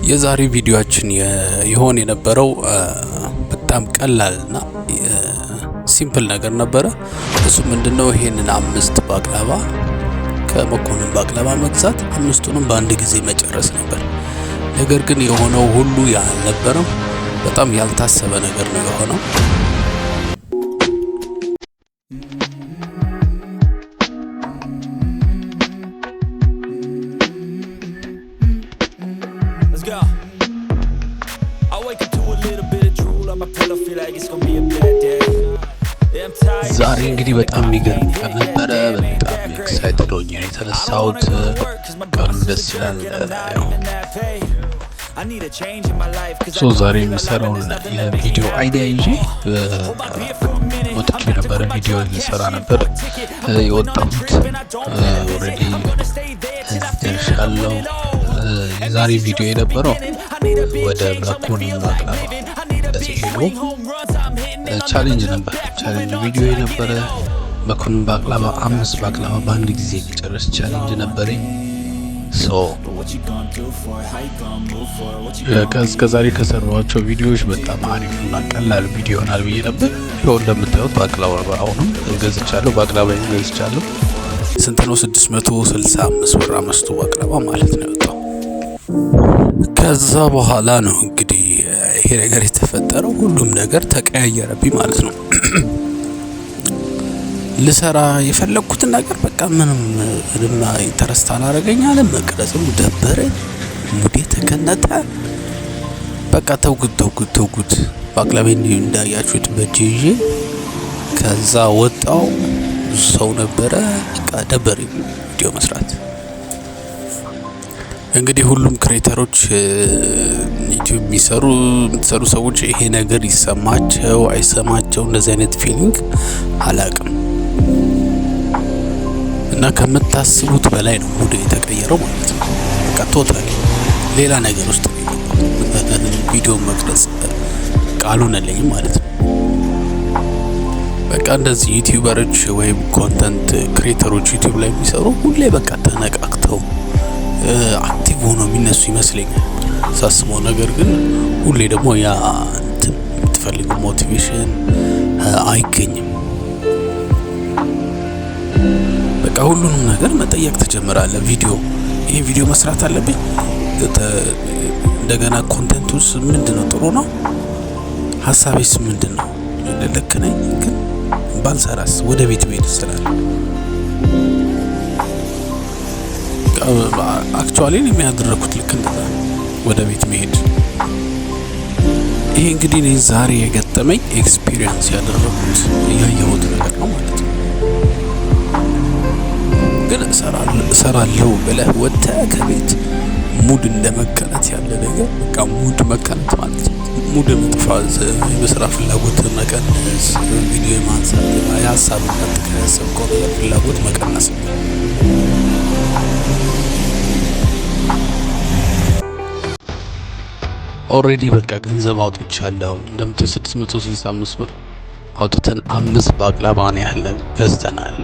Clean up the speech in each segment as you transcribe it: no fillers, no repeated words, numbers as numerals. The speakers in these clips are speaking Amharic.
የዛሬ ቪዲዮአችን ይሆን የነበረው በጣም ቀላልና ሲምፕል ነገር ነበረ። እሱ ምንድነው ይሄንን 5 ባቅላባ ከመኮንን ባቅላባ መግዛት 5ቱንም በአንድ ጊዜ መጨረስ ነበር። ነገር ግን የሆነው ሁሉ ያልነበረም በጣም ያልታሰበ ነገር ነው የሆነው። ዛሬ እንግዲህ በጣም የሚገርም ቀን ነበረ። በጣም ኤክሳይትድ ሆኜ ነው የተነሳሁት። ቀኑ ደስ ይላል። ዛሬ የምሰራውን የቪዲዮ አይዲያ ይዤ ወጥቼ ነበረ። ቪዲዮ እየሰራ ነበር የወጣሁት። ኦልሬዲ ደርሻለሁ። የዛሬ ቪዲዮ የነበረው ወደ መኮንን ባቅላባ ሄዶ ቻሌንጅ ነበር። ቻሌንጅ ቪዲዮ የነበረ መኮንን ባቅላባ 5 ባቅላባ በአንድ ጊዜ የሚጨርስ ቻሌንጅ ነበረኝ። እስከዛሬ ከሰራኋቸው ቪዲዮዎች በጣም አሪፍና ቀላል ቪዲዮ ይሆናል ብዬ ነበር። ይኸው እንደምታዩት ባቅላባ አሁንም ገዝቻለሁ። ባቅላባ ገዝቻለሁ። ስንት ነው? 665 ብር 5ቱ ባቅላባ ማለት ነው የወጣው። ከዛ በኋላ ነው እንግዲህ ይሄ ነገር የተፈጠረው። ሁሉም ነገር ተቀያየረብኝ ማለት ነው። ልሰራ የፈለኩትን ነገር በቃ ምንም ኢንተረስት አላረገኛል። መቅረጽም ደበረኝ። ሙዴ ተከነተ። በቃ ተውኩት። ባቅላባዬን እንዳያችሁት በእጄ ይዤ ከዛ ወጣው። ብዙ ሰው ነበረ። በቃ ደበረኝ ቪዲዮ መስራት። እንግዲህ ሁሉም ክሬተሮች ዩቲዩብ የሚሰሩ ሰዎች ይሄ ነገር ይሰማቸው አይሰማቸው እንደዚህ አይነት ፊሊንግ አላቅም እና ከምታስቡት በላይ ነው ሙድ የተቀየረው ማለት ነው። በቃ ቶታሊ ሌላ ነገር ውስጥ ቪዲዮ መቅረጽ ቃሉን አለኝም ማለት ነው። በቃ እንደዚህ ዩቲዩበሮች ወይም ኮንተንት ክሬተሮች ዩቲዩብ ላይ የሚሰሩ ሁሌ በቃ ተነቃቅተው አክቲቭ ሆኖ የሚነሱ ይመስለኛል ሳስበው። ነገር ግን ሁሌ ደግሞ ያ የምትፈልገው ሞቲቬሽን አይገኝም። በቃ ሁሉንም ነገር መጠየቅ ትጀምራለህ። ይሄ ቪዲዮ መስራት አለብኝ፣ እንደገና ኮንተንቱስ ምንድነው? ጥሩ ነው? ሀሳቤስ ምንድነው? ልክ ነኝ? ግን ባልሰራስ? ወደ ቤት መሄድ ይችላል። አክቹአሊ የሚያደርኩት ልክ እንደዛ ወደ ቤት መሄድ። ይሄ እንግዲህ እኔ ዛሬ የገጠመኝ ኤክስፒሪየንስ ያደረኩት ያየሁት ነገር ነው ማለት ነው። ግን እሰራለሁ ብለህ ወጥተህ ከቤት ሙድ እንደመከነት ያለ ነገር በቃ ሙድ መከነት ማለት ነው። ሙድ መጥፋት፣ የስራ ፍላጎት መቀነስ፣ ቪዲዮ የማንሳት የሀሳብ ያሰብከው ነገር ፍላጎት መቀነስ። ኦልሬዲ በቃ ገንዘብ አውጥቻለሁ። እንደምታዩት 665 ብር አውጥተን 5 ባቅላባ ነው ያለን ገዝተናል።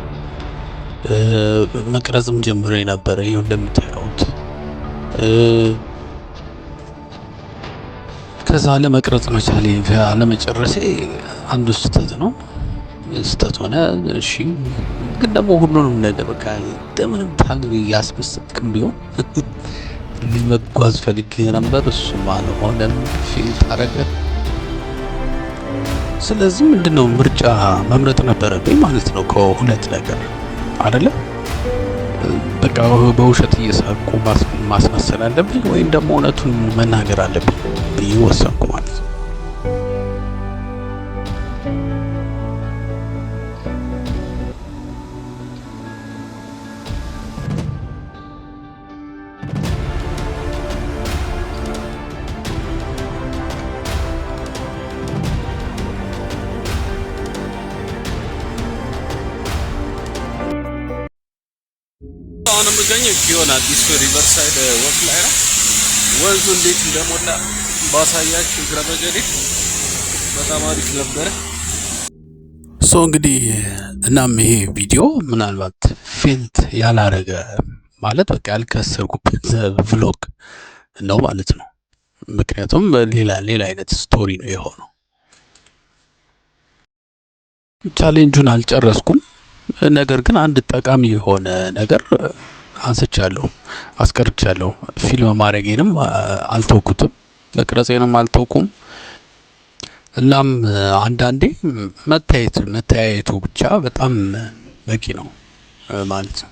መቅረጽም ጀምሮ የነበረ ይኸው እንደምታዩት። ከዛ ለመቅረጽ መቻሌ አለመጨረሴ አንዱ ስህተት ነው። ስህተት ሆነ። እሺ፣ ግን ደግሞ ሁሉንም ነገር በቃ እንደምንም ታግል ያስመሰጥክም ቢሆን መጓዝ ፈልጌ ነበር። እሱም አልሆነም። ፊልም ታረገ። ስለዚህ ምንድነው ምርጫ መምረጥ ነበረብኝ ማለት ነው። ከሁለት ነገር አይደለም በቃ በውሸት እየሳቁ ማስመሰል አለብኝ ወይም ደግሞ እውነቱን መናገር አለብኝ ብዬ ወሰንኩ ማለት ነው። አሁን የምገኘው ጊዮን አዲስ ሪቨርሳይድ ወክ ላይ ነው። ወንዙ እንዴት እንደሞላ ባሳያችሁ እግረ መንገዴ በጣም አሪፍ ነበረ። እንግዲህ እናም ይሄ ቪዲዮ ምናልባት ፌንት ያላረገ ማለት በቃ ያልከሰርኩበት ቭሎግ ነው ማለት ነው። ምክንያቱም ሌላ አይነት ስቶሪ ነው የሆነው። ቻሌንጁን አልጨረስኩም። ነገር ግን አንድ ጠቃሚ የሆነ ነገር አንስቻለሁ፣ አስቀርቻለሁ። ፊልም ማድረጌንም አልተውኩትም፣ መቅረጼንም አልተውኩም። እናም አንዳንዴ መታየቱ ብቻ በጣም በቂ ነው ማለት ነው።